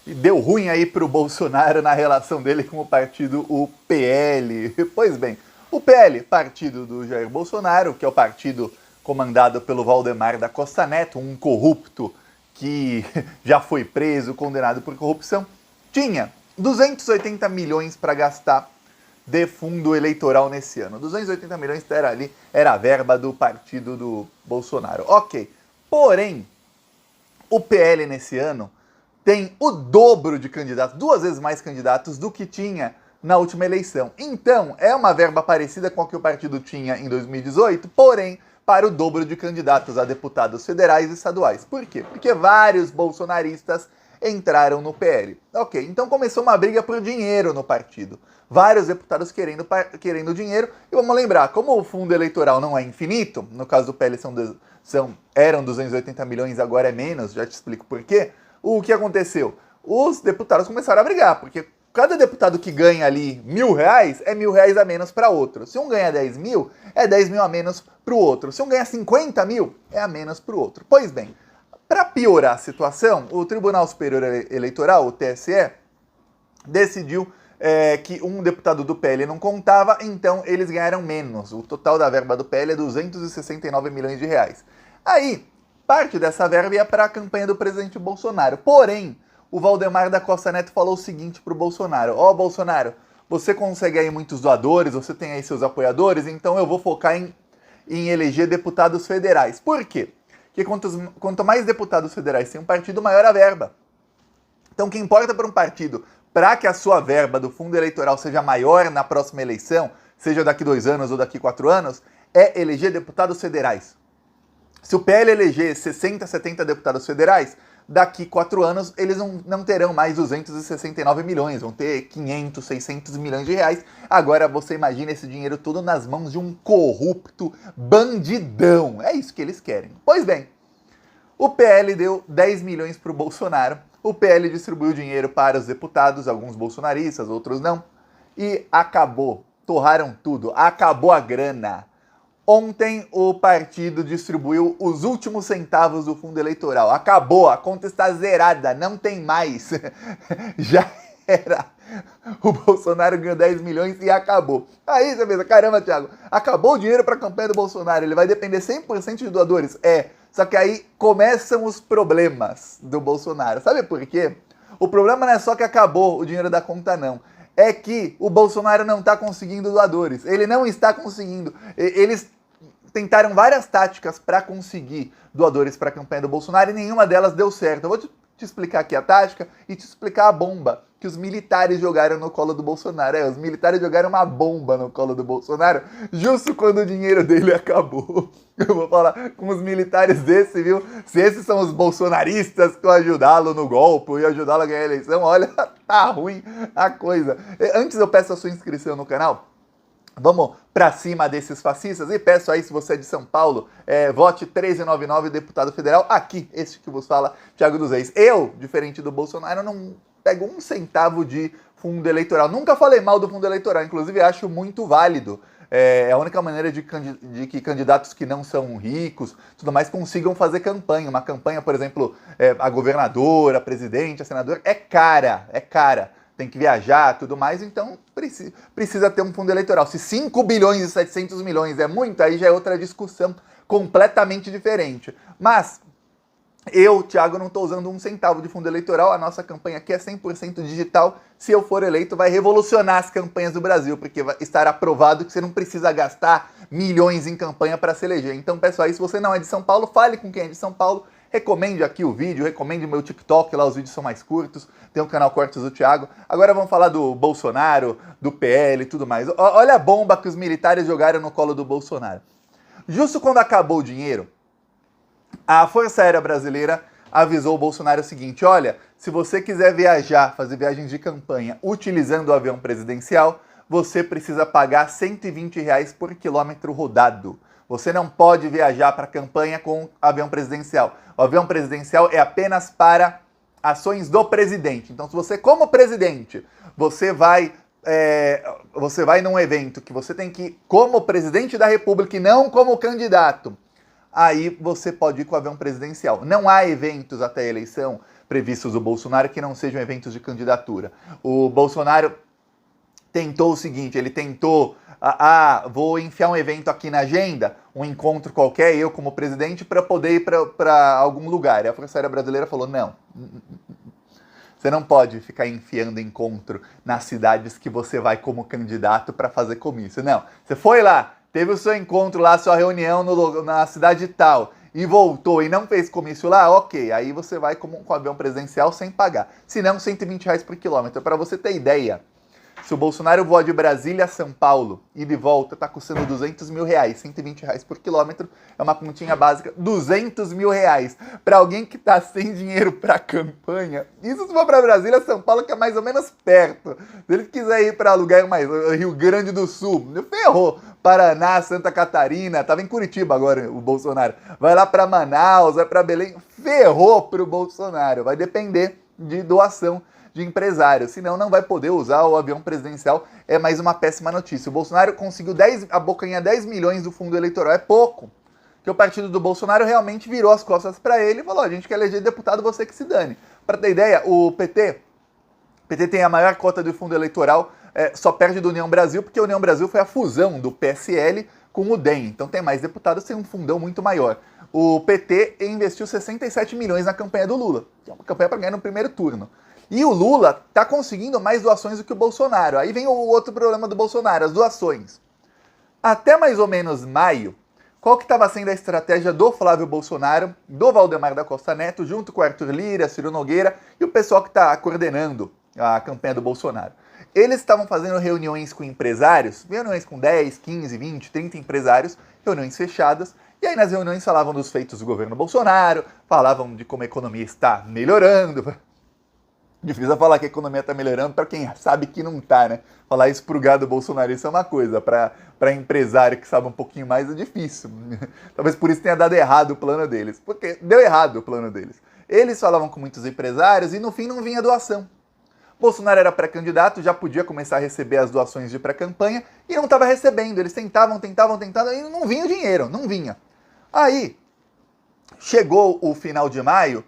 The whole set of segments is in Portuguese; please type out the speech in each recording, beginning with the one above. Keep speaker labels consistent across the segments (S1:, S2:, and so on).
S1: deu ruim aí pro Bolsonaro na relação dele com o partido, o PL. Pois bem, o PL, partido do Jair Bolsonaro, que é o partido comandado pelo Valdemar da Costa Neto, um corrupto que já foi preso, condenado por corrupção, tinha 280 milhões para gastar de fundo eleitoral nesse ano. 280 milhões era a verba do partido do Bolsonaro. Ok. Porém, o PL nesse ano tem o dobro de candidatos, 2 vezes mais candidatos do que tinha na última eleição. Então, é uma verba parecida com a que o partido tinha em 2018, porém, para o dobro de candidatos a deputados federais e estaduais. Por quê? Porque vários bolsonaristas entraram no PL. Ok, então começou uma briga por dinheiro no partido. Vários deputados querendo dinheiro. E vamos lembrar, como o fundo eleitoral não é infinito, no caso do PL eram 280 milhões, agora é menos, já te explico por quê. O que aconteceu? Os deputados começaram a brigar, porque cada deputado que ganha ali R$1.000 é R$1.000 a menos para outro. Se um ganha 10 mil, é 10 mil a menos para o outro. Se um ganha 50 mil, é a menos para o outro. Pois bem, para piorar a situação, o Tribunal Superior Eleitoral, o TSE, decidiu que um deputado do PL não contava, então eles ganharam menos. O total da verba do PL é 269 milhões de reais. Aí, parte dessa verba ia para a campanha do presidente Bolsonaro. Porém, o Valdemar da Costa Neto falou o seguinte para o Bolsonaro: Ó, Bolsonaro, você consegue aí muitos doadores, você tem aí seus apoiadores, então eu vou focar em eleger deputados federais. Por quê? Porque quanto mais deputados federais tem um partido, maior a verba. Então, o que importa para um partido, para que a sua verba do fundo eleitoral seja maior na próxima eleição, seja daqui 2 anos ou daqui 4 anos, é eleger deputados federais. Se o PL eleger 60, 70 deputados federais, daqui 4 anos eles não terão mais 269 milhões, vão ter 500, 600 milhões de reais. Agora você imagina esse dinheiro todo nas mãos de um corrupto bandidão. É isso que eles querem. Pois bem, o PL deu 10 milhões para o Bolsonaro, o PL distribuiu dinheiro para os deputados, alguns bolsonaristas, outros não, e acabou, torraram tudo, acabou a grana. Ontem o partido distribuiu os últimos centavos do fundo eleitoral. Acabou, a conta está zerada, não tem mais. Já era. O Bolsonaro ganhou 10 milhões e acabou. Aí você pensa, caramba, Thiago, acabou o dinheiro para a campanha do Bolsonaro, ele vai depender 100% de doadores? É, só que aí começam os problemas do Bolsonaro. Sabe por quê? O problema não é só que acabou o dinheiro da conta, não. É que o Bolsonaro não está conseguindo doadores. Ele não está conseguindo. Eles tentaram várias táticas para conseguir doadores para a campanha do Bolsonaro e nenhuma delas deu certo. Eu vou te explicar aqui a tática e te explicar a bomba que os militares jogaram no colo do Bolsonaro. Os militares jogaram uma bomba no colo do Bolsonaro justo quando o dinheiro dele acabou. Eu vou falar com os militares desse, viu? Se esses são os bolsonaristas que vão ajudá-lo no golpe e ajudá-lo a ganhar a eleição, olha, tá ruim a coisa. Antes eu peço a sua inscrição no canal. Vamos pra cima desses fascistas e peço aí, se você é de São Paulo, vote 1399 deputado federal. Aqui, este que vos fala, Thiago dos Reis. Eu, diferente do Bolsonaro, não pego 1 centavo de fundo eleitoral. Nunca falei mal do fundo eleitoral, inclusive acho muito válido. É a única maneira de que candidatos que não são ricos, tudo mais, consigam fazer campanha. Uma campanha, por exemplo, a governadora, a presidente, a senadora, é cara. Tem que viajar, tudo mais, então precisa ter um fundo eleitoral. Se 5 bilhões e 700 milhões é muito, aí já é outra discussão completamente diferente. Mas eu, Thiago, não estou usando 1 centavo de fundo eleitoral, a nossa campanha aqui é 100% digital. Se eu for eleito, vai revolucionar as campanhas do Brasil, porque vai estar aprovado que você não precisa gastar milhões em campanha para se eleger. Então, pessoal, se você não é de São Paulo, fale com quem é de São Paulo, recomende aqui o vídeo, recomende meu TikTok, lá os vídeos são mais curtos, tem o canal Cortes do Thiago. Agora vamos falar do Bolsonaro, do PL e tudo mais. Olha a bomba que os militares jogaram no colo do Bolsonaro. Justo quando acabou o dinheiro, a Força Aérea Brasileira avisou o Bolsonaro o seguinte: olha, se você quiser viajar, fazer viagens de campanha utilizando o avião presidencial, você precisa pagar R$120 por quilômetro rodado. Você não pode viajar para a campanha com avião presidencial. O avião presidencial é apenas para ações do presidente. Então, se você, como presidente, você vai num evento que você tem que ir como presidente da República e não como candidato, aí você pode ir com o avião presidencial. Não há eventos até a eleição previstos do Bolsonaro que não sejam eventos de candidatura. O Bolsonaro tentou o seguinte, ele tentou, vou enfiar um evento aqui na agenda, um encontro qualquer, eu como presidente, para poder ir para algum lugar. E a Força Aérea Brasileira falou, não, você não pode ficar enfiando encontro nas cidades que você vai como candidato para fazer comício. Não, você foi lá, teve o seu encontro lá, sua reunião na cidade tal, e voltou e não fez comício lá, ok, aí você vai com o avião presidencial sem pagar. Se não, R$ 120 por quilômetro. Para você ter ideia, se o Bolsonaro voa de Brasília a São Paulo e de volta, tá custando R$ 200 mil, R$ 120 por quilômetro, é uma continha básica, R$ 200 mil. Para alguém que tá sem dinheiro para campanha, isso se for para Brasília, São Paulo, que é mais ou menos perto. Se ele quiser ir para lugar mais, Rio Grande do Sul, ferrou. Paraná, Santa Catarina, tava em Curitiba agora o Bolsonaro, vai lá para Manaus, vai para Belém, ferrou pro Bolsonaro, vai depender de doação de empresário, senão não vai poder usar o avião presidencial, é mais uma péssima notícia. O Bolsonaro conseguiu abocanhar 10 milhões do fundo eleitoral, é pouco, que o partido do Bolsonaro realmente virou as costas para ele e falou, a gente quer eleger deputado, você que se dane. Para ter ideia, o PT tem a maior cota do fundo eleitoral, só perde do União Brasil, porque a União Brasil foi a fusão do PSL com o DEM, então tem mais deputados, tem um fundão muito maior. O PT investiu 67 milhões na campanha do Lula, que é uma campanha para ganhar no primeiro turno. E o Lula está conseguindo mais doações do que o Bolsonaro. Aí vem o outro problema do Bolsonaro, as doações. Até mais ou menos maio, qual que estava sendo a estratégia do Flávio Bolsonaro, do Valdemar da Costa Neto, junto com o Arthur Lira, Ciro Nogueira e o pessoal que está coordenando a campanha do Bolsonaro? Eles estavam fazendo reuniões com empresários, reuniões com 10, 15, 20, 30 empresários, reuniões fechadas, e aí nas reuniões falavam dos feitos do governo Bolsonaro, falavam de como a economia está melhorando. Difícil falar que a economia está melhorando para quem sabe que não está, né? Falar isso pro gado bolsonarista é uma coisa, para empresário que sabe um pouquinho mais é difícil. Talvez por isso tenha dado errado o plano deles, porque deu errado o plano deles. Eles falavam com muitos empresários e no fim não vinha doação. Bolsonaro era pré-candidato, já podia começar a receber as doações de pré-campanha e não estava recebendo. Eles tentavam e não vinha o dinheiro, não vinha. Aí, chegou o final de maio,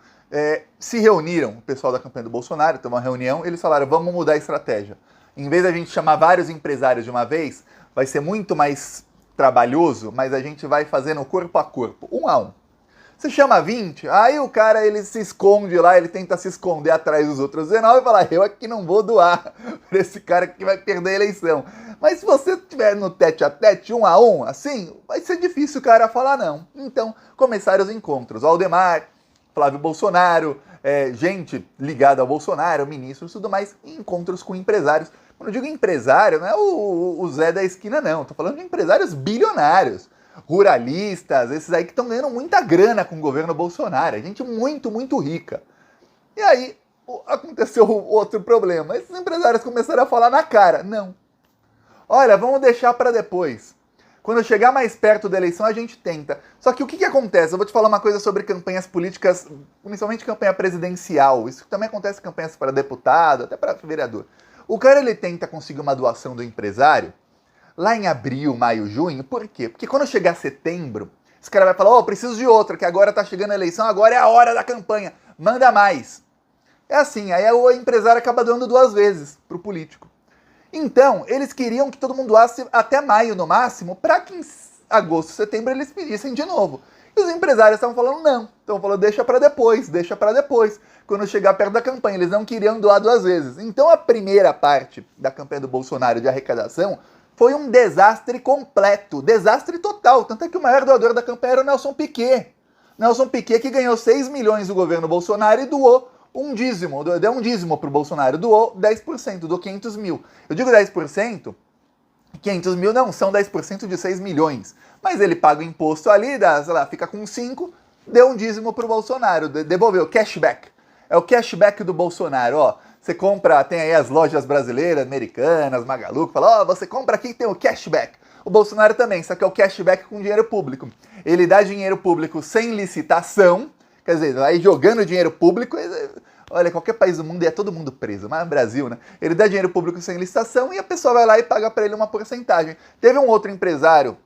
S1: se reuniram, o pessoal da campanha do Bolsonaro, teve uma reunião, eles falaram, vamos mudar a estratégia. Em vez de a gente chamar vários empresários de uma vez, vai ser muito mais trabalhoso, mas a gente vai fazendo corpo a corpo, um a um. Você chama 20, aí o cara ele se esconde lá, ele tenta se esconder atrás dos outros 19 e fala, eu aqui não vou doar para esse cara que vai perder a eleição. Mas se você estiver no tete a tete, um a um, assim, vai ser difícil o cara falar não. Então, começaram os encontros. Aldemar, Flávio Bolsonaro, gente ligada ao Bolsonaro, ministros e tudo mais, encontros com empresários. Quando eu digo empresário, não é o Zé da esquina, não. Estou falando de empresários bilionários, ruralistas, esses aí que estão ganhando muita grana com o governo Bolsonaro. É gente muito, muito rica. E aí aconteceu outro problema. Esses empresários começaram a falar na cara, não. Olha, vamos deixar para depois. Quando chegar mais perto da eleição, a gente tenta. Só que o que acontece? Eu vou te falar uma coisa sobre campanhas políticas, principalmente campanha presidencial. Isso também acontece em campanhas para deputado, até para vereador. O cara, ele tenta conseguir uma doação do empresário lá em abril, maio, junho. Por quê? Porque quando chegar setembro, esse cara vai falar, preciso de outra, que agora tá chegando a eleição, agora é a hora da campanha. Manda mais. É assim, aí o empresário acaba doando 2 vezes pro político. Então, eles queriam que todo mundo doasse até maio no máximo, para que em agosto, setembro eles pedissem de novo. E os empresários estavam falando não. Estavam falando deixa para depois, deixa para depois. Quando chegar perto da campanha, eles não queriam doar 2 vezes. Então a primeira parte da campanha do Bolsonaro de arrecadação foi um desastre completo, desastre total. Tanto é que o maior doador da campanha era o Nelson Piquet. Nelson Piquet que ganhou 6 milhões do governo Bolsonaro e doou um dízimo, deu um dízimo pro Bolsonaro, doou 10%, doou 500 mil. Eu digo 10%, 500 mil não, são 10% de 6 milhões. Mas ele paga o imposto ali, sei lá, fica com 5, deu um dízimo pro Bolsonaro, devolveu, cashback. É o cashback do Bolsonaro, ó. Você compra, tem aí as lojas brasileiras, americanas, Magalu, que fala, você compra aqui que tem o cashback. O Bolsonaro também, só que é o cashback com dinheiro público. Ele dá dinheiro público sem licitação, quer dizer, vai jogando dinheiro público, olha, qualquer país do mundo é todo mundo preso, mas no Brasil, né? Ele dá dinheiro público sem licitação e a pessoa vai lá e paga para ele uma porcentagem. Teve um outro empresário,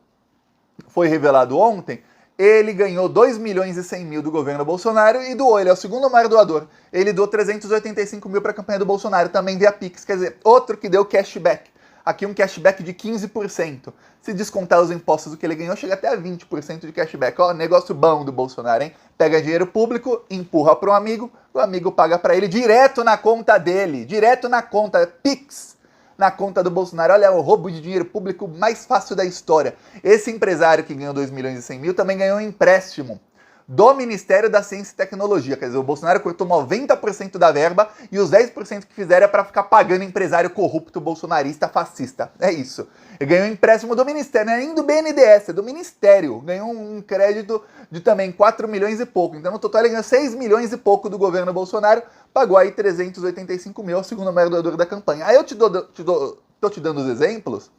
S1: foi revelado ontem, ele ganhou 2 milhões e 100 mil do governo Bolsonaro e doou, ele é o segundo maior doador. Ele doou 385 mil para a campanha do Bolsonaro, também via Pix, quer dizer, outro que deu cashback. Aqui um cashback de 15%. Se descontar os impostos do que ele ganhou, chega até a 20% de cashback. Ó, negócio bom do Bolsonaro, hein? Pega dinheiro público, empurra para um amigo, o amigo paga para ele direto na conta dele, direto na conta, Pix, na conta do Bolsonaro. Olha, o roubo de dinheiro público mais fácil da história. Esse empresário que ganhou 2 milhões e 100 mil também ganhou um empréstimo do Ministério da Ciência e Tecnologia. Quer dizer, o Bolsonaro cortou 90% da verba e os 10% que fizeram é para ficar pagando empresário corrupto, bolsonarista, fascista. É isso. Ele ganhou um empréstimo do Ministério, não é nem do BNDES, é do Ministério. Ganhou um crédito de também 4 milhões e pouco. Então, no total, ele ganhou 6 milhões e pouco do governo Bolsonaro, pagou aí 385 mil, o segundo maior doador da campanha. Aí eu tô te dando os exemplos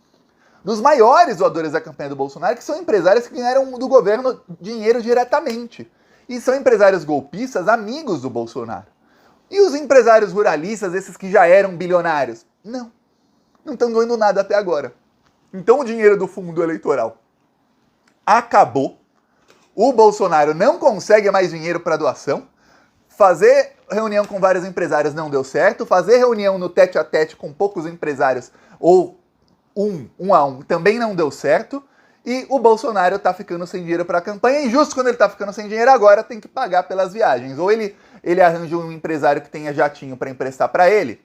S1: dos maiores doadores da campanha do Bolsonaro, que são empresários que ganharam do governo dinheiro diretamente. E são empresários golpistas, amigos do Bolsonaro. E os empresários ruralistas, esses que já eram bilionários? Não estão ganhando nada até agora. Então o dinheiro do fundo eleitoral acabou. O Bolsonaro não consegue mais dinheiro para doação. Fazer reunião com vários empresários não deu certo. Fazer reunião no tete-a-tete com poucos empresários ou um a um também não deu certo. E o Bolsonaro tá ficando sem dinheiro para a campanha. E justo quando ele tá ficando sem dinheiro, agora tem que pagar pelas viagens. Ou ele arranja um empresário que tenha jatinho para emprestar para ele.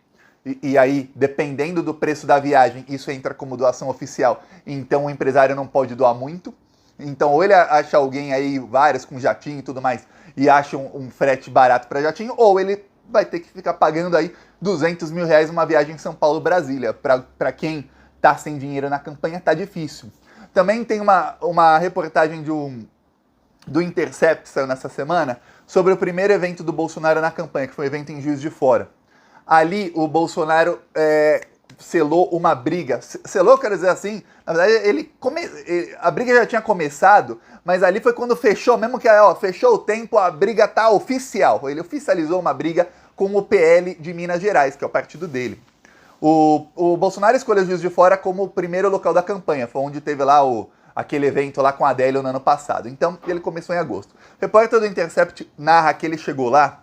S1: E aí, dependendo do preço da viagem, isso entra como doação oficial. Então o empresário não pode doar muito. Então ou ele acha alguém aí, vários com jatinho e tudo mais, e acha um frete barato para jatinho, ou ele vai ter que ficar pagando aí 200 mil reais uma viagem São Paulo-Brasília. Para quem tá sem dinheiro na campanha, tá difícil. Também tem uma reportagem do Intercept, que saiu nessa semana, sobre o primeiro evento do Bolsonaro na campanha, que foi um evento em Juiz de Fora. Ali o Bolsonaro selou uma briga. Selou, quero dizer assim, na verdade a briga já tinha começado, mas ali foi quando fechou, mesmo que fechou o tempo, a briga tá oficial. Ele oficializou uma briga com o PL de Minas Gerais, que é o partido dele. O Bolsonaro escolheu Juiz de Fora como o primeiro local da campanha, foi onde teve lá aquele evento lá com a Adélio no ano passado. Então ele começou em agosto. O repórter do Intercept narra que ele chegou lá,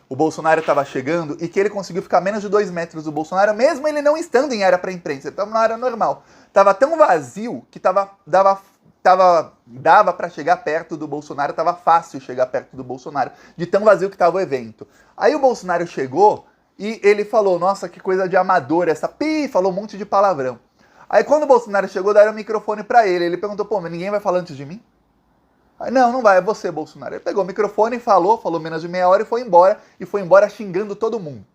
S1: o Bolsonaro estava chegando e que ele conseguiu ficar a menos de 2 metros do Bolsonaro, mesmo ele não estando em área para imprensa, ele estava na área normal. Tava tão vazio que dava para chegar perto do Bolsonaro, tava fácil chegar perto do Bolsonaro, de tão vazio que estava o evento. Aí o Bolsonaro chegou e ele falou, nossa, que coisa de amador essa, falou um monte de palavrão. Aí quando o Bolsonaro chegou, deram o microfone para ele perguntou, pô, mas ninguém vai falar antes de mim? Aí, não vai, é você, Bolsonaro. Ele pegou o microfone e falou menos de meia hora e foi embora xingando todo mundo.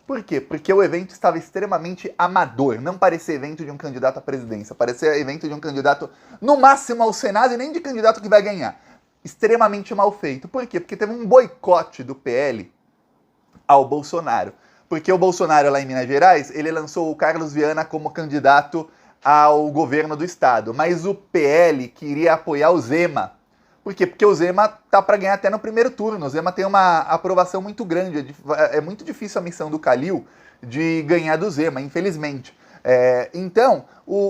S1: Por quê? Porque o evento estava extremamente amador, não parecia evento de um candidato à presidência, parecia evento de um candidato, no máximo, ao Senado e nem de candidato que vai ganhar. Extremamente mal feito. Por quê? Porque teve um boicote do PL ao Bolsonaro. Porque o Bolsonaro, lá em Minas Gerais, ele lançou o Carlos Viana como candidato ao governo do estado, mas o PL queria apoiar o Zema. Por quê? Porque o Zema tá para ganhar até no primeiro turno. O Zema tem uma aprovação muito grande. É muito difícil a missão do Calil de ganhar do Zema, infelizmente. Então,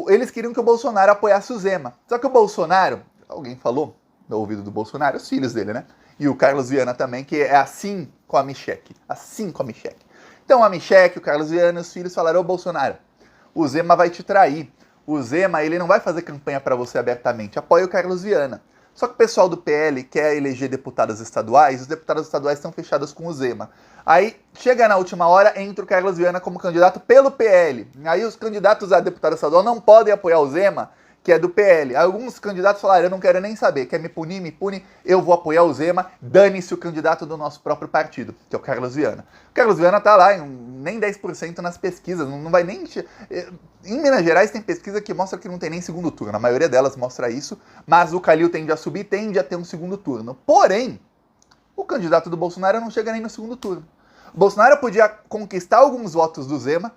S1: eles queriam que o Bolsonaro apoiasse o Zema. Só que o Bolsonaro, alguém falou no ouvido do Bolsonaro, os filhos dele, né? E o Carlos Viana também, que é assim com a Michelle. Assim com a Michelle. Então a Michelle, o Carlos Viana e os filhos falaram, ô Bolsonaro, o Zema vai te trair. O Zema, ele não vai fazer campanha para você abertamente. Apoia o Carlos Viana. Só que o pessoal do PL quer eleger deputados estaduais, os deputados estaduais estão fechados com o Zema. Aí, chega na última hora, entra o Carlos Viana como candidato pelo PL. Aí os candidatos a deputado estadual não podem apoiar o Zema, que é do PL. Alguns candidatos falaram, eu não quero nem saber, quer me punir, me pune, eu vou apoiar o Zema, dane-se o candidato do nosso próprio partido, que é o Carlos Viana. O Carlos Viana tá lá, nem 10% nas pesquisas, não vai nem... Em Minas Gerais tem pesquisa que mostra que não tem nem segundo turno, a maioria delas mostra isso, mas o Calil tende a subir, tende a ter um segundo turno. Porém, o candidato do Bolsonaro não chega nem no segundo turno. O Bolsonaro podia conquistar alguns votos do Zema,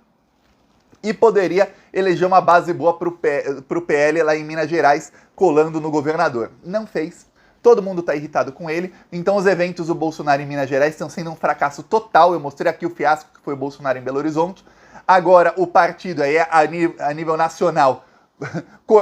S1: e poderia eleger uma base boa para o PL lá em Minas Gerais, colando no governador. Não fez. Todo mundo está irritado com ele. Então os eventos do Bolsonaro em Minas Gerais estão sendo um fracasso total. Eu mostrei aqui o fiasco que foi o Bolsonaro em Belo Horizonte. Agora o partido aí a nível nacional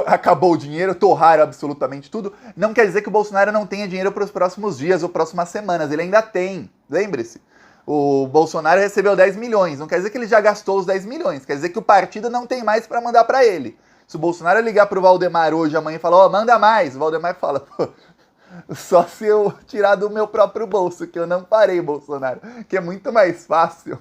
S1: acabou o dinheiro, torraram absolutamente tudo, não quer dizer que o Bolsonaro não tenha dinheiro para os próximos dias ou próximas semanas. Ele ainda tem, lembre-se. O Bolsonaro recebeu 10 milhões, não quer dizer que ele já gastou os 10 milhões, quer dizer que o partido não tem mais para mandar para ele. Se o Bolsonaro ligar pro Valdemar hoje, amanhã e falar, ó, manda mais, o Valdemar fala, pô, só se eu tirar do meu próprio bolso, que eu não parei, Bolsonaro, que é muito mais fácil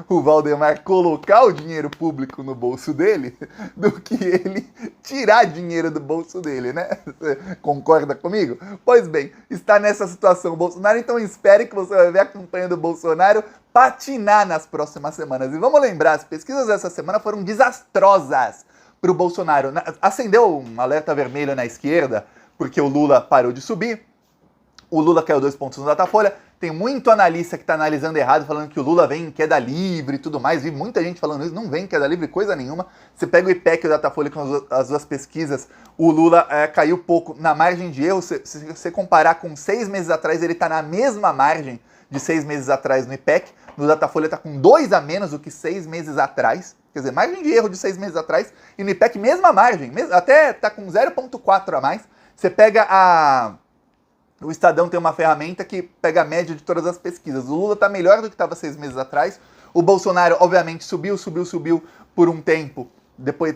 S1: o Valdemar colocar o dinheiro público no bolso dele do que ele tirar dinheiro do bolso dele, né? Você concorda comigo? Pois bem, está nessa situação o Bolsonaro, então espere que você vai ver a campanha do Bolsonaro patinar nas próximas semanas. E vamos lembrar, as pesquisas dessa semana foram desastrosas para o Bolsonaro. Acendeu um alerta vermelho na esquerda, porque o Lula parou de subir, o Lula caiu 2 pontos no Datafolha. Tem muito analista que está analisando errado, falando que o Lula vem em queda livre e tudo mais. Vi muita gente falando isso, não vem em queda livre coisa nenhuma. Você pega o IPEC e o Datafolha com as duas pesquisas, o Lula caiu pouco na margem de erro. Se você comparar com 6 meses atrás, ele está na mesma margem de 6 meses atrás no IPEC. No Datafolha está com 2 a menos do que 6 meses atrás. Quer dizer, margem de erro de 6 meses atrás. E no IPEC, mesma margem, até está com 0,4 a mais. Você pega o Estadão tem uma ferramenta que pega a média de todas as pesquisas. O Lula está melhor do que estava 6 meses atrás. O Bolsonaro, obviamente, subiu por um tempo,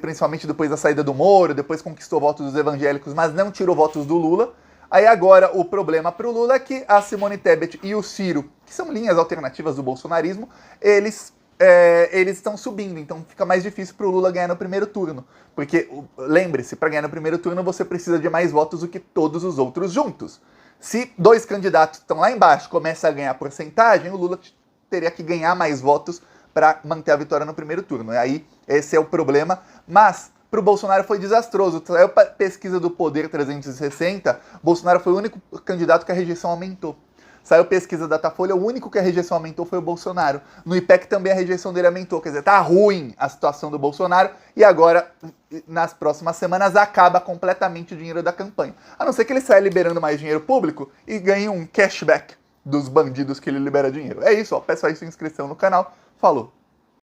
S1: principalmente depois da saída do Moro, depois conquistou votos dos evangélicos, mas não tirou votos do Lula. Aí agora o problema para o Lula é que a Simone Tebet e o Ciro, que são linhas alternativas do bolsonarismo, eles estão subindo, então fica mais difícil para o Lula ganhar no primeiro turno. Porque, lembre-se, para ganhar no primeiro turno você precisa de mais votos do que todos os outros juntos. Se 2 candidatos estão lá embaixo começam a ganhar porcentagem, o Lula teria que ganhar mais votos para manter a vitória no primeiro turno. E aí, esse é o problema. Mas, para o Bolsonaro foi desastroso. Saiu a pesquisa do Poder 360, Bolsonaro foi o único candidato que a rejeição aumentou. Saiu pesquisa da Datafolha, o único que a rejeição aumentou foi o Bolsonaro. No IPEC também a rejeição dele aumentou, quer dizer, tá ruim a situação do Bolsonaro e agora, nas próximas semanas, acaba completamente o dinheiro da campanha. A não ser que ele saia liberando mais dinheiro público e ganhe um cashback dos bandidos que ele libera dinheiro. É isso, ó, peço aí sua inscrição no canal. Falou!